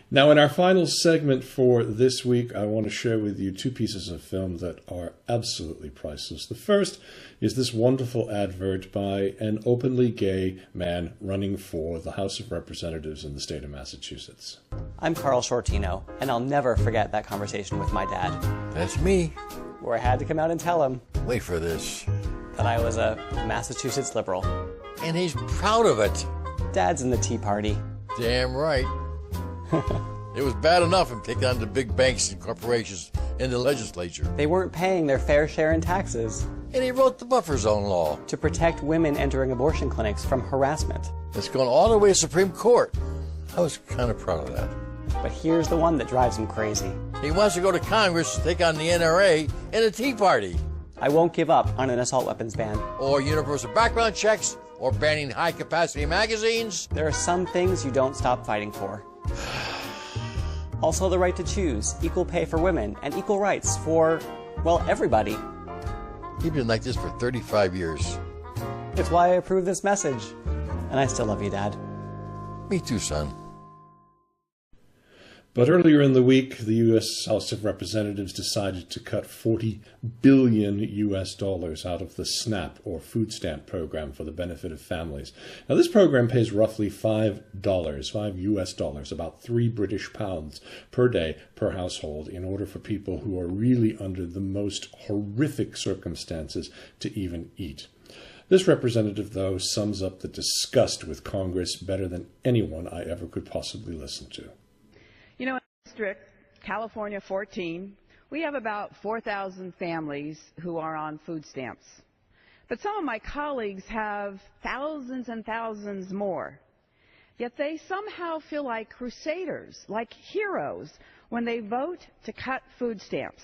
Now, in our final segment for this week, I want to share with you two pieces of film that are absolutely priceless. The first is this wonderful advert by an openly gay man running for the House of Representatives in the state of Massachusetts. I'm Sciortino, and I'll never forget that conversation with my dad. That's me. Where I had to come out and tell him. Wait for this. That I was a Massachusetts liberal. And he's proud of it. Dad's in the Tea Party. Damn right. It was bad enough him taking on the big banks and corporations in the legislature. They weren't paying their fair share in taxes. And he wrote the buffer zone law. To protect women entering abortion clinics from harassment. It's gone all the way to Supreme Court. I was kind of proud of that. But here's the one that drives him crazy. He wants to go to Congress to take on the NRA and the Tea Party. I won't give up on an assault weapons ban. Or universal background checks, or banning high-capacity magazines. There are some things you don't stop fighting for. Also the right to choose, equal pay for women, and equal rights for, well, everybody. He's been like this for 35 years. It's why I approve this message. And I still love you, Dad. Me too, son. But earlier in the week, the U.S. House of Representatives decided to cut $40 billion out of the SNAP, or food stamp program, for the benefit of families. Now, this program pays roughly $5 US, about 3 British pounds per day per household, in order for people who are really under the most horrific circumstances to even eat. This representative, though, sums up the disgust with Congress better than anyone I ever could possibly listen to. You know, in District, California 14, we have about 4,000 families who are on food stamps. But some of my colleagues have thousands and thousands more. Yet they somehow feel like crusaders, like heroes, when they vote to cut food stamps.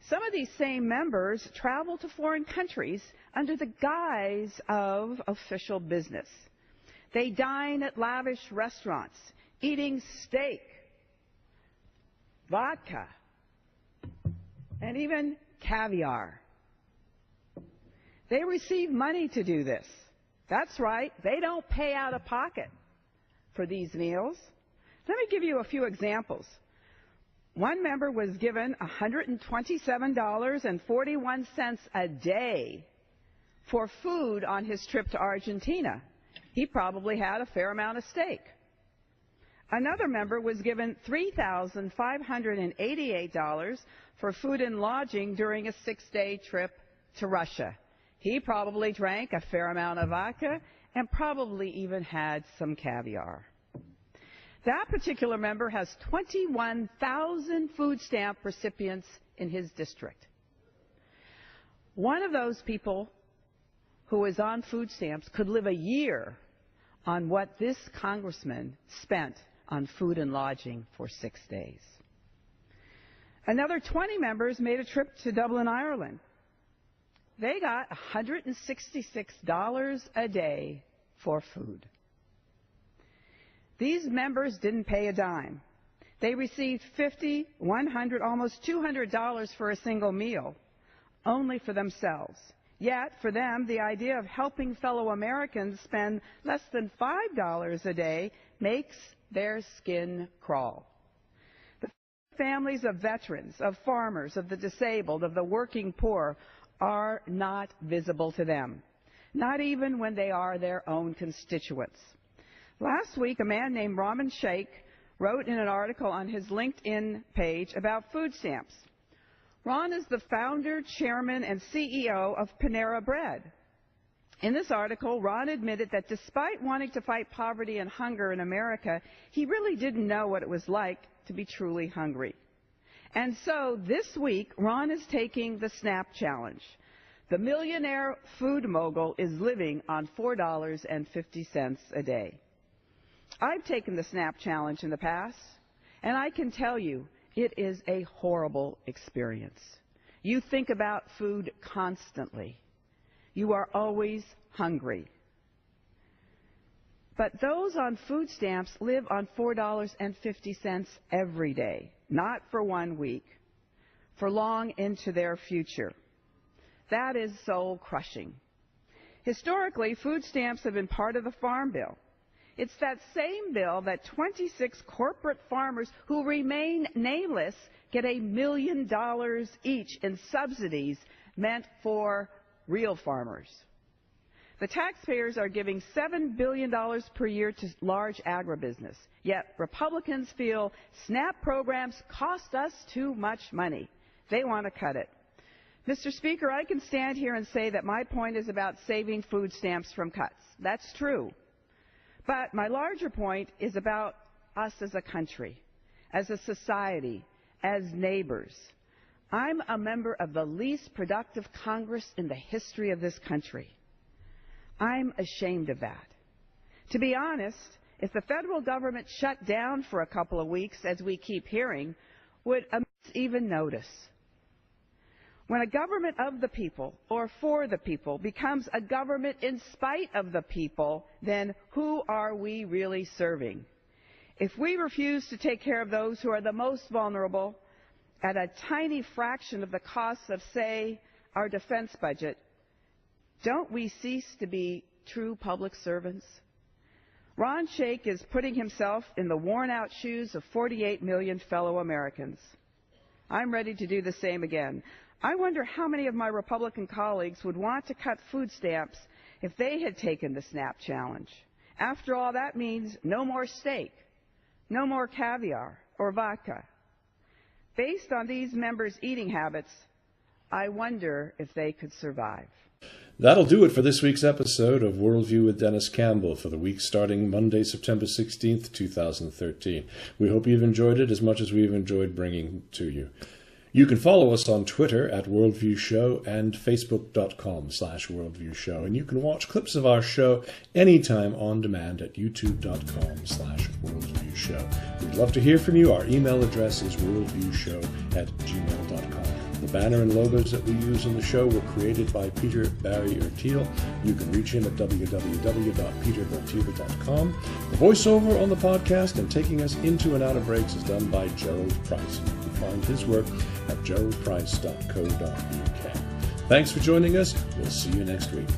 Some of these same members travel to foreign countries under the guise of official business. They dine at lavish restaurants, eating steak, vodka, and even caviar. They receive money to do this. That's right, they don't pay out of pocket for these meals. Let me give you a few examples. One member was given $127.41 a day for food on his trip to Argentina. He probably had a fair amount of steak. Another member was given $3,588 for food and lodging during a 6-day trip to Russia. He probably drank a fair amount of vodka and probably even had some caviar. That particular member has 21,000 food stamp recipients in his district. One of those people who is on food stamps could live a year on what this congressman spent on food and lodging for 6 days. Another 20 members made a trip to Dublin, Ireland. They got $166 a day for food. These members didn't pay a dime. They received $50, $100, almost $200 for a single meal, only for themselves. Yet, for them, the idea of helping fellow Americans spend less than $5 a day makes their skin crawl. The families of veterans, of farmers, of the disabled, of the working poor are not visible to them, not even when they are their own constituents. Last week, a man named Raman Sheikh wrote in an article on his LinkedIn page about food stamps. Ron is the founder, chairman, and CEO of Panera Bread. In this article, Ron admitted that despite wanting to fight poverty and hunger in America, he really didn't know what it was like to be truly hungry. And so this week, Ron is taking the SNAP challenge. The millionaire food mogul is living on $4.50 a day. I've taken the SNAP challenge in the past, and I can tell you it is a horrible experience. You think about food constantly. You are always hungry. But those on food stamps live on $4.50 every day, not for 1 week, for long into their future. That is soul-crushing. Historically, food stamps have been part of the Farm Bill. It's that same bill that 26 corporate farmers who remain nameless get $1 million each in subsidies meant for real farmers. The taxpayers are giving $7 billion per year to large agribusiness, yet Republicans feel SNAP programs cost us too much money. They want to cut it. Mr. Speaker, I can stand here and say that my point is about saving food stamps from cuts. That's true. But my larger point is about us as a country, as a society, as neighbors. I'm a member of the least productive Congress in the history of this country. I'm ashamed of that. To be honest, if the federal government shut down for a couple of weeks, as we keep hearing, would Americans even notice? When a government of the people or for the people becomes a government in spite of the people, then who are we really serving? If we refuse to take care of those who are the most vulnerable at a tiny fraction of the cost of, say, our defense budget, don't we cease to be true public servants? Ron Shaich is putting himself in the worn-out shoes of 48 million fellow Americans. I'm ready to do the same again. I wonder how many of my Republican colleagues would want to cut food stamps if they had taken the SNAP challenge. After all, that means no more steak, no more caviar or vodka. Based on these members' eating habits, I wonder if they could survive. That'll do it for this week's episode of Worldview with Dennis Campbell for the week starting Monday, September 16th, 2013. We hope you've enjoyed it as much as we've enjoyed bringing it to you. You can follow us on Twitter at Worldview Show and Facebook.com/Worldview Show. And you can watch clips of our show anytime on demand at YouTube.com/Worldview Show. We'd love to hear from you. Our email address is worldviewshow@gmail.com. The banner and logos that we use in the show were created by Peter Barry Ertiel. You can reach him at www.peterbertiel.com. The voiceover on the podcast and taking us into and out of breaks is done by Gerald Price. You can find his work at geraldprice.co.uk. Thanks for joining us. We'll see you next week.